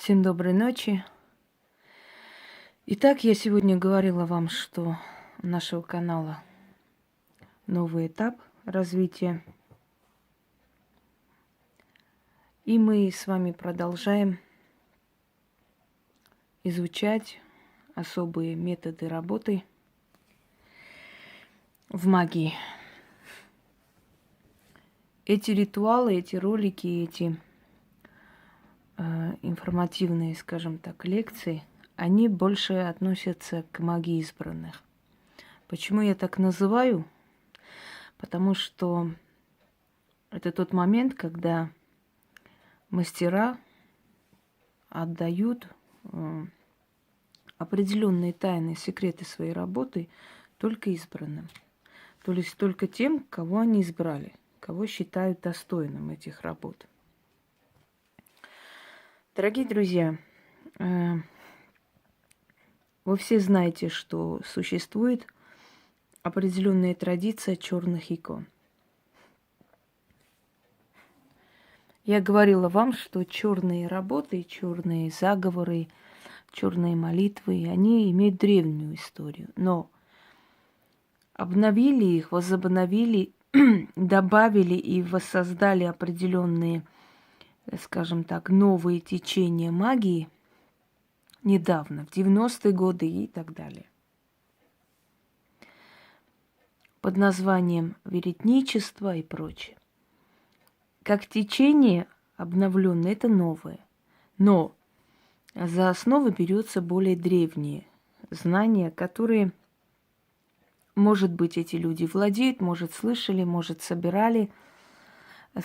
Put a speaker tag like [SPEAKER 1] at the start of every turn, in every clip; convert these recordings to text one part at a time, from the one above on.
[SPEAKER 1] Всем доброй ночи. Итак, я сегодня говорила вам, что у нашего канала новый этап развития. И мы с вами продолжаем изучать особые методы работы в магии. Эти ритуалы, эти ролики, эти информативные, скажем так, лекции, они больше относятся к магии избранных. Почему я так называю? Потому что это тот момент, когда мастера отдают определенные тайные секреты своей работы только избранным. То есть только тем, кого они избрали, кого считают достойным этих работ. Дорогие друзья, вы все знаете, что существует определенная традиция черных икон. Я говорила вам, что черные работы, черные заговоры, черные молитвы, они имеют древнюю историю, но обновили их, возобновили, добавили и воссоздали определенные, скажем так, новые течения магии недавно, в 90-е годы и так далее. Под названием веретничество и прочее. Как течение обновленное, это новое. Но за основу берется более древние знания, которые, может быть, эти люди владеют, может, слышали, может, собирали,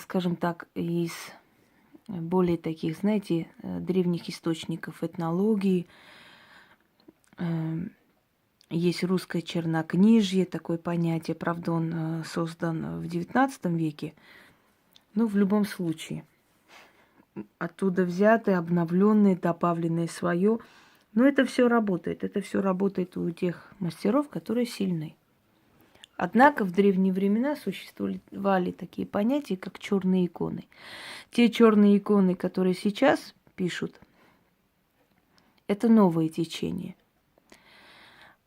[SPEAKER 1] скажем так, из более таких, знаете, древних источников этнологии. Есть русское чернокнижье, такое понятие, правда, он создан в XIX веке. Но в любом случае, оттуда взятые, обновленные, добавленные свое. Но это все работает. Это все работает у тех мастеров, которые сильны. Однако в древние времена существовали такие понятия, как черные иконы. Те черные иконы, которые сейчас пишут, это новое течение.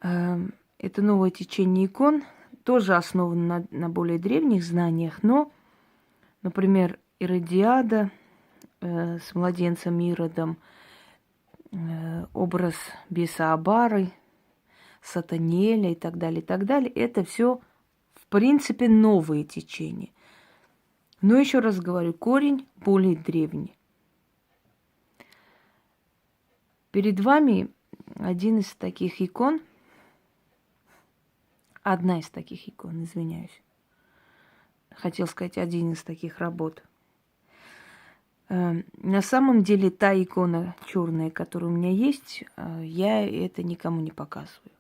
[SPEAKER 1] Это новое течение икон, тоже основано на более древних знаниях, но, например, Иродиада с младенцем Иродом, образ беса Абары, Сатаниэля и так далее, это все, в принципе, новые течения. Но еще раз говорю, корень более древний. Перед вами одна из таких икон, извиняюсь. Хотел сказать, один из таких работ. На самом деле та икона черная, которая у меня есть, я это никому не показываю.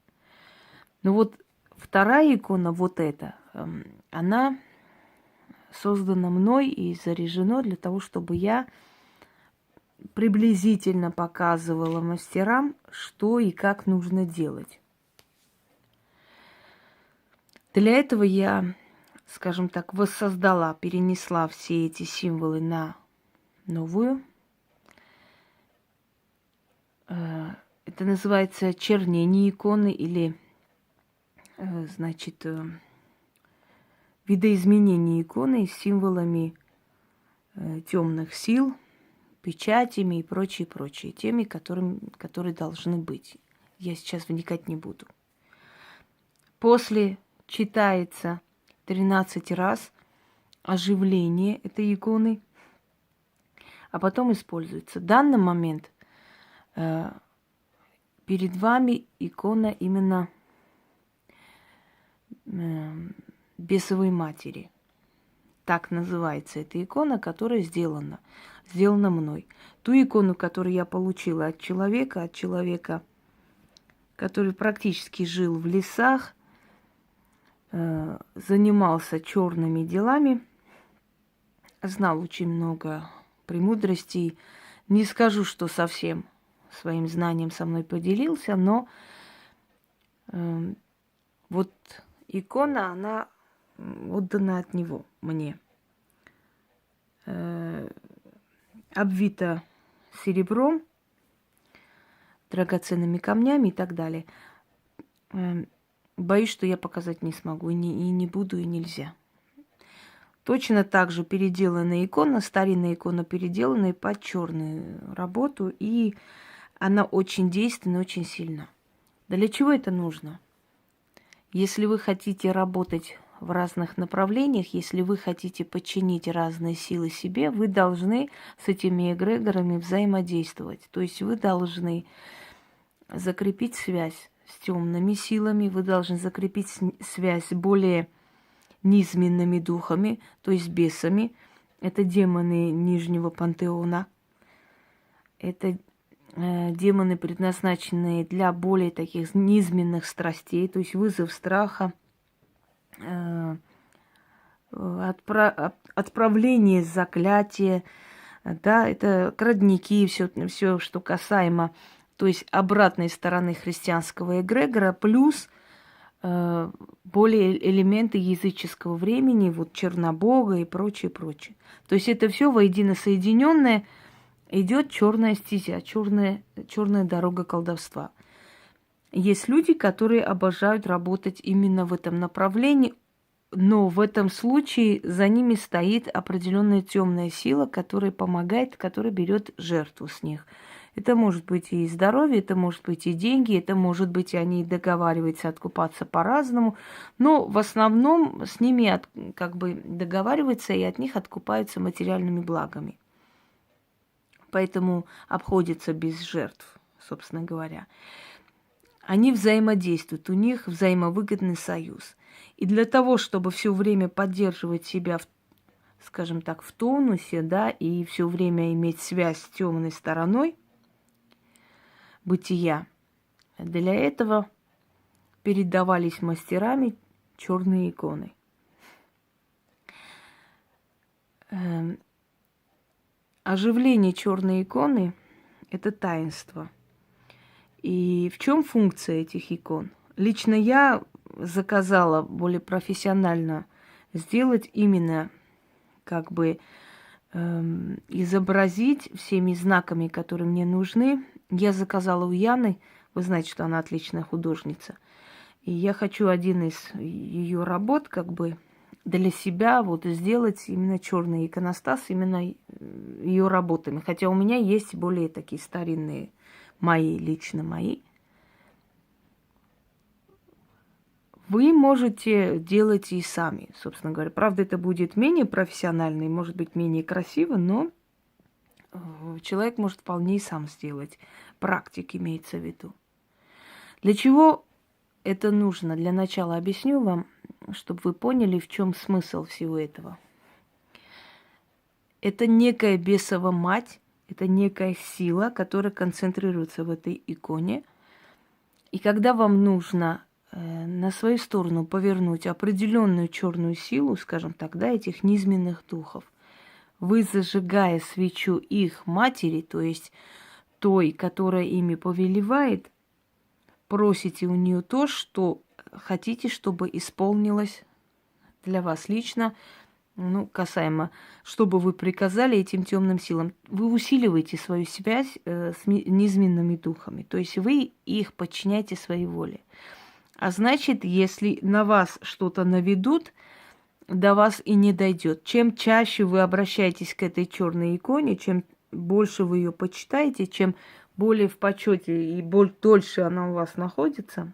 [SPEAKER 1] Но вот вторая икона, вот эта, она создана мной и заряжена для того, чтобы я приблизительно показывала мастерам, что и как нужно делать. Для этого я, скажем так, воссоздала, перенесла все эти символы на новую. Это называется чернение иконы или, значит, видоизменение иконы с символами темных сил, печатями и прочее, теми, которые должны быть. Я сейчас вникать не буду. После читается 13 раз оживление этой иконы, а потом используется. В данный момент перед вами икона именно бесовой матери. Так называется эта икона, которая сделана мной. Ту икону, которую я получила от человека, который практически жил в лесах, занимался черными делами, знал очень много премудростей. Не скажу, что совсем своим знанием со мной поделился, но вот икона, она отдана от него мне. Обвита серебром, драгоценными камнями и так далее. Боюсь, что я показать не смогу, и не буду, и нельзя. Точно так же переделанная икона, старинная икона, переделанная под черную работу, и она очень действенна, очень сильна. Для чего это нужно? Если вы хотите работать в разных направлениях, если вы хотите подчинить разные силы себе, вы должны с этими эгрегорами взаимодействовать. То есть вы должны закрепить связь с темными силами, вы должны закрепить связь с более низменными духами, то есть бесами. Это демоны нижнего пантеона. Это демоны, предназначенные для более таких низменных страстей, то есть вызов страха, отправление заклятия, да, это крадники, все, что касаемо, то есть обратной стороны христианского эгрегора, плюс более элементы языческого времени, вот Чернобога и прочее, прочее. То есть это все воедино соединенное, идет черная стезя, черная дорога колдовства. Есть люди, которые обожают работать именно в этом направлении, но в этом случае за ними стоит определенная темная сила, которая помогает, которая берет жертву с них. Это может быть и здоровье, это может быть и деньги, это может быть, они договариваются откупаться по-разному, но в основном с ними как бы договариваются и от них откупаются материальными благами. Поэтому обходятся без жертв, собственно говоря. Они взаимодействуют, у них взаимовыгодный союз. И для того, чтобы все время поддерживать себя, скажем так, в тонусе, да, и все время иметь связь с темной стороной бытия, для этого передавались мастерами черные иконы. Оживление черной иконы – это таинство. И в чем функция этих икон? Лично я заказала более профессионально сделать именно как бы изобразить всеми знаками, которые мне нужны. Я заказала у Яны, вы знаете, что она отличная художница. И я хочу один из ее работ как бы для себя вот сделать именно черный иконостас, именно ее работами. Хотя у меня есть более такие старинные мои, лично мои. Вы можете делать и сами, собственно говоря. Правда, это будет менее профессионально и, может быть, менее красиво, но человек может вполне и сам сделать. Практик имеется в виду. Для чего это нужно? Для начала объясню вам, чтобы вы поняли, в чем смысл всего этого. Это некая бесова мать, это некая сила, которая концентрируется в этой иконе. И когда вам нужно на свою сторону повернуть определенную черную силу, скажем так, да, этих низменных духов, вы, зажигая свечу их матери, то есть той, которая ими повелевает, просите у нее то, что хотите, чтобы исполнилось для вас лично, ну, касаемо, чтобы вы приказали этим темным силам. Вы усиливаете свою связь с низменными духами, то есть вы их подчиняете своей воле. А значит, если на вас что-то наведут, до вас и не дойдет. Чем чаще вы обращаетесь к этой черной иконе, чем больше вы ее почитаете, чем более в почете и дольше она у вас находится,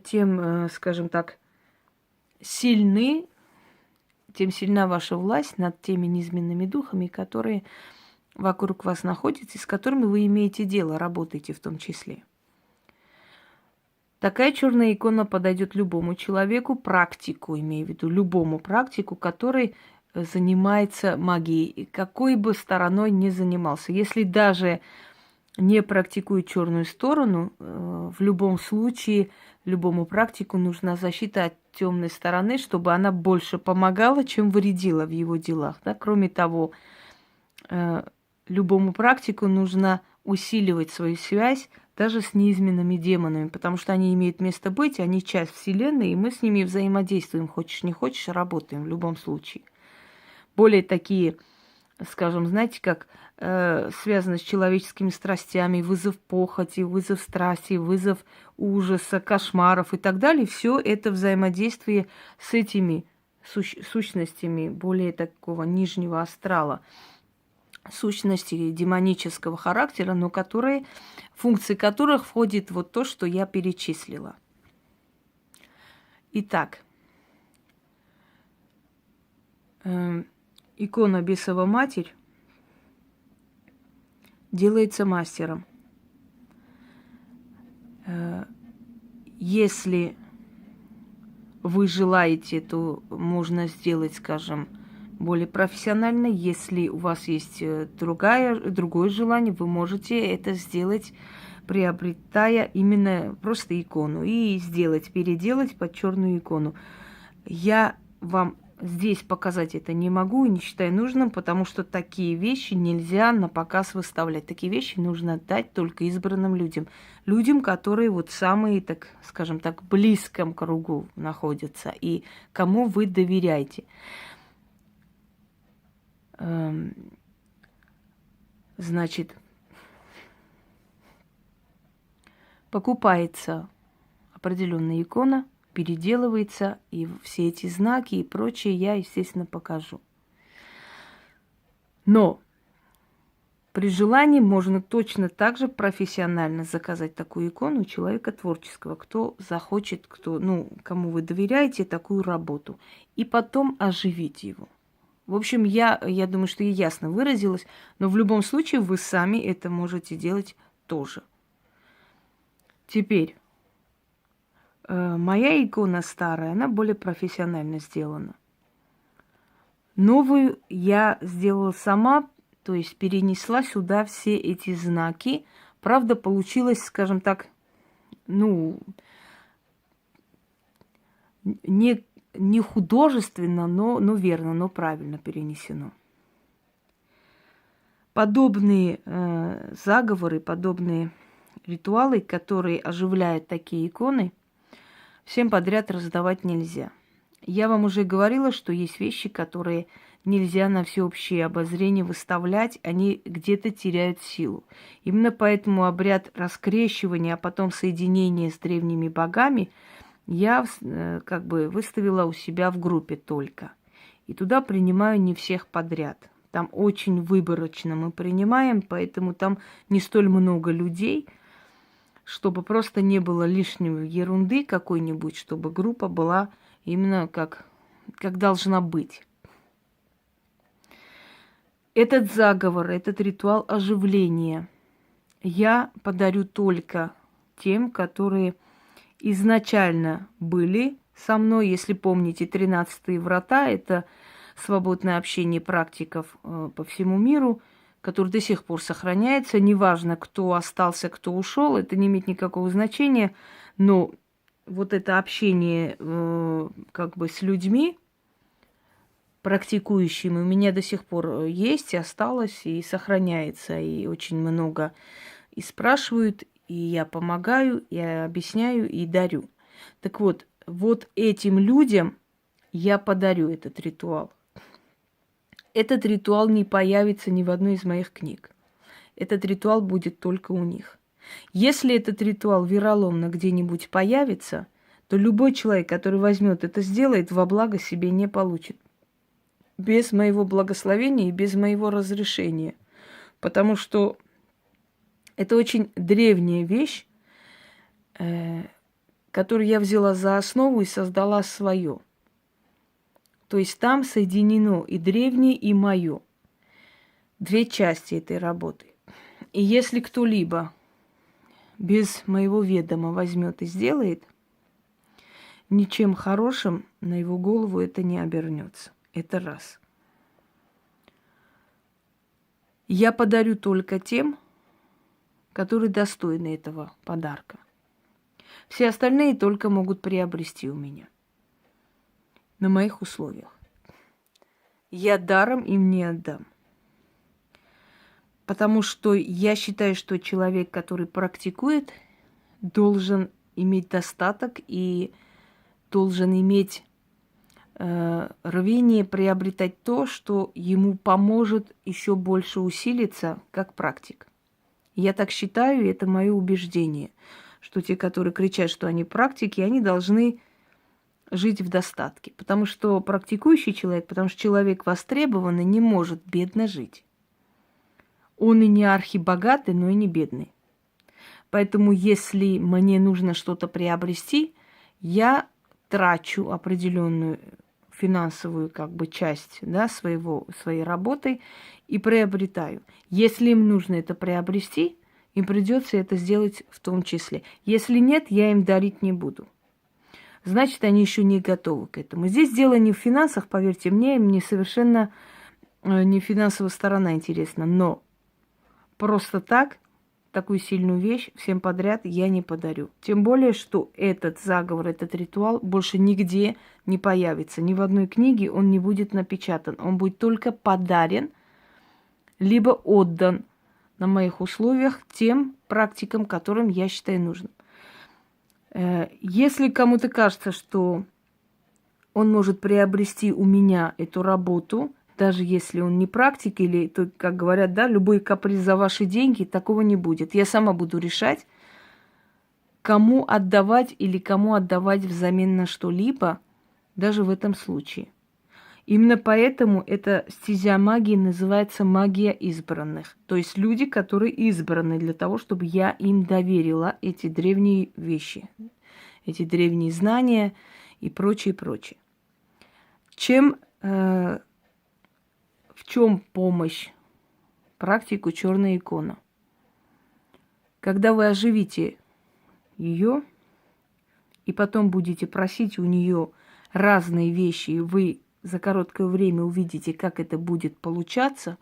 [SPEAKER 1] тем, скажем так, тем сильна ваша власть над теми низменными духами, которые вокруг вас находятся, и с которыми вы имеете дело, работаете в том числе. Такая черная икона подойдет любому человеку, практику, имею в виду, любому практику, который занимается магией, какой бы стороной ни занимался. Если даже не практикует черную сторону, в любом случае, любому практику нужна защита от темной стороны, чтобы она больше помогала, чем вредила в его делах. Да? Кроме того, любому практику нужно усиливать свою связь даже с низменными демонами, потому что они имеют место быть, они часть Вселенной, и мы с ними взаимодействуем, хочешь не хочешь, работаем в любом случае. Более такие скажем, знаете, как связано с человеческими страстями, вызов похоти, вызов страсти, вызов ужаса, кошмаров и так далее. Все это взаимодействие с этими сущностями более такого нижнего астрала, сущности демонического характера, но которые, функции которых входит вот то, что я перечислила. Итак, икона Бесова Матерь делается мастером. Если вы желаете, то можно сделать, скажем, более профессионально. Если у вас есть другое желание, вы можете это сделать, приобретая именно просто икону. И сделать, переделать под черную икону. Я вам здесь показать это не могу и не считаю нужным, потому что такие вещи нельзя на показ выставлять. Такие вещи нужно дать только избранным людям. Людям, которые вот самые, так скажем так, в близком кругу находятся и кому вы доверяете. Значит, покупается определенная икона, переделывается, и все эти знаки и прочее я, естественно, покажу. Но при желании можно точно так же профессионально заказать такую икону у человека творческого, кто захочет, кому вы доверяете такую работу, и потом оживить его. В общем, я думаю, что я ясно выразилась, но в любом случае вы сами это можете делать тоже. Теперь, моя икона старая, она более профессионально сделана. Новую я сделала сама, то есть перенесла сюда все эти знаки. Правда, получилось, скажем так, не художественно, но верно, но правильно перенесено. Подобные заговоры, подобные ритуалы, которые оживляют такие иконы, всем подряд раздавать нельзя. Я вам уже говорила, что есть вещи, которые нельзя на всеобщее обозрение выставлять, они где-то теряют силу. Именно поэтому обряд раскрещивания, а потом соединения с древними богами я выставила у себя в группе только. И туда принимаю не всех подряд. Там очень выборочно мы принимаем, поэтому там не столь много людей, чтобы просто не было лишней ерунды какой-нибудь, чтобы группа была именно как должна быть. Этот заговор, этот ритуал оживления я подарю только тем, которые изначально были со мной. Если помните, 13-е врата – это свободное общение практиков по всему миру, который до сих пор сохраняется. Неважно, кто остался, кто ушел, это не имеет никакого значения, но вот это общение с людьми, практикующими, у меня до сих пор есть, и осталось, и сохраняется, и очень много и спрашивают, и я помогаю, и объясняю, и дарю. Так вот этим людям я подарю этот ритуал. Этот ритуал не появится ни в одной из моих книг. Этот ритуал будет только у них. Если этот ритуал вероломно где-нибудь появится, то любой человек, который возьмет это, сделает, во благо себе не получит. Без моего благословения и без моего разрешения. Потому что это очень древняя вещь, которую я взяла за основу и создала свое. То есть там соединено и древнее, и мое. Две части этой работы. И если кто-либо без моего ведома возьмет и сделает, ничем хорошим на его голову это не обернется. Это раз. Я подарю только тем, которые достойны этого подарка. Все остальные только могут приобрести у меня. На моих условиях. Я даром им не отдам. Потому что я считаю, что человек, который практикует, должен иметь достаток и должен иметь рвение приобретать то, что ему поможет еще больше усилиться как практик. Я так считаю, и это мое убеждение, что те, которые кричат, что они практики, они должны жить в достатке. Потому что практикующий человек, потому что человек востребованный, не может бедно жить. Он и не архибогатый, но и не бедный. Поэтому если мне нужно что-то приобрести, я трачу определенную финансовую часть, да, своей работы и приобретаю. Если им нужно это приобрести, им придется это сделать в том числе. Если нет, я им дарить не буду. Значит, они еще не готовы к этому. Здесь дело не в финансах, поверьте мне совершенно не финансовая сторона интересна, но просто так такую сильную вещь всем подряд я не подарю. Тем более, что этот заговор, этот ритуал больше нигде не появится. Ни в одной книге он не будет напечатан. Он будет только подарен, либо отдан на моих условиях тем практикам, которым я считаю нужным. Если кому-то кажется, что он может приобрести у меня эту работу, даже если он не практик или, как говорят, да, любой каприз за ваши деньги, такого не будет. Я сама буду решать, кому отдавать или кому отдавать взамен на что-либо, даже в этом случае. Именно поэтому эта стезя магии называется магия избранных. То есть люди, которые избраны для того, чтобы я им доверила эти древние вещи, эти древние знания и прочее, прочее. В чем помощь практику черная икона? Когда вы оживите ее и потом будете просить у нее разные вещи, и вы за короткое время увидите, как это будет получаться,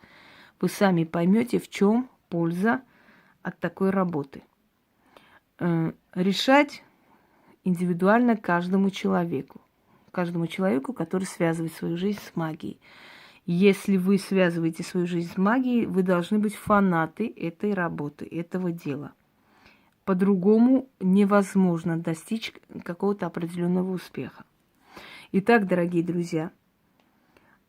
[SPEAKER 1] вы сами поймете, в чем польза от такой работы. Решать индивидуально каждому человеку, который связывает свою жизнь с магией. Если вы связываете свою жизнь с магией, вы должны быть фанаты этой работы, этого дела. По-другому невозможно достичь какого-то определенного успеха. Итак, дорогие друзья,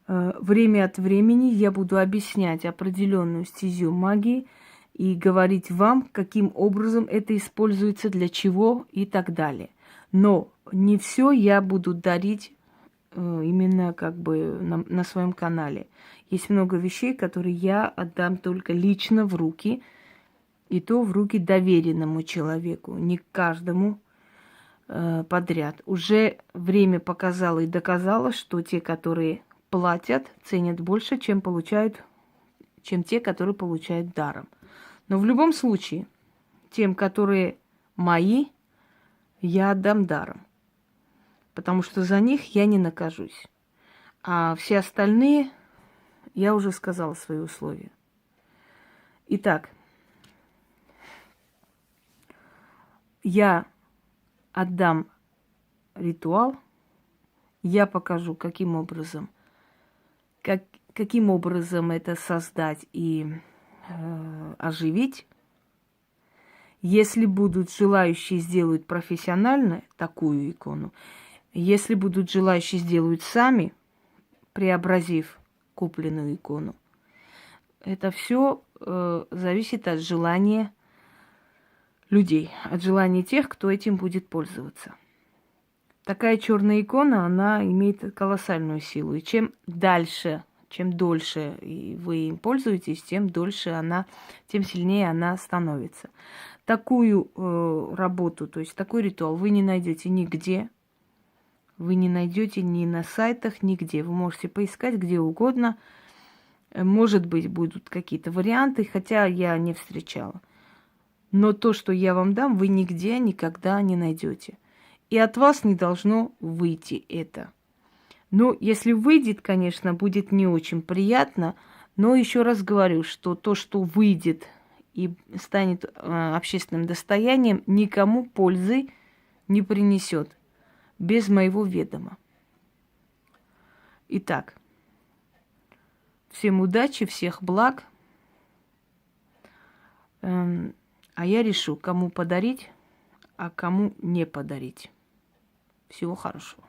[SPEAKER 1] время от времени я буду объяснять определенную стезю магии и говорить вам, каким образом это используется, для чего и так далее. Но не все я буду дарить именно на своем канале. Есть много вещей, которые я отдам только лично в руки, и то в руки доверенному человеку, не каждому подряд. Уже время показало и доказало, что те, которые платят, ценят больше, чем те, которые получают даром. Но в любом случае, тем, которые мои, я отдам даром. Потому что за них я не накажусь. А все остальные, я уже сказала свои условия. Итак, я отдам ритуал, я покажу, каким образом это создать и оживить. Если будут желающие, сделают профессионально такую икону. Если будут желающие, сделают сами, преобразив купленную икону. Это все зависит от желания людей, от желания тех, кто этим будет пользоваться. Такая черная икона, она имеет колоссальную силу. И чем дольше вы им пользуетесь, тем сильнее она становится. Такую работу, то есть такой ритуал вы не найдете нигде. Вы не найдете ни на сайтах, нигде. Вы можете поискать где угодно. Может быть, будут какие-то варианты, хотя я не встречала. Но то, что я вам дам, вы нигде никогда не найдете. И от вас не должно выйти это. Ну, если выйдет, конечно, будет не очень приятно, но еще раз говорю, что то, что выйдет и станет общественным достоянием, никому пользы не принесет без моего ведома. Итак, всем удачи, всех благ. А я решу, кому подарить, а кому не подарить. Всего хорошего.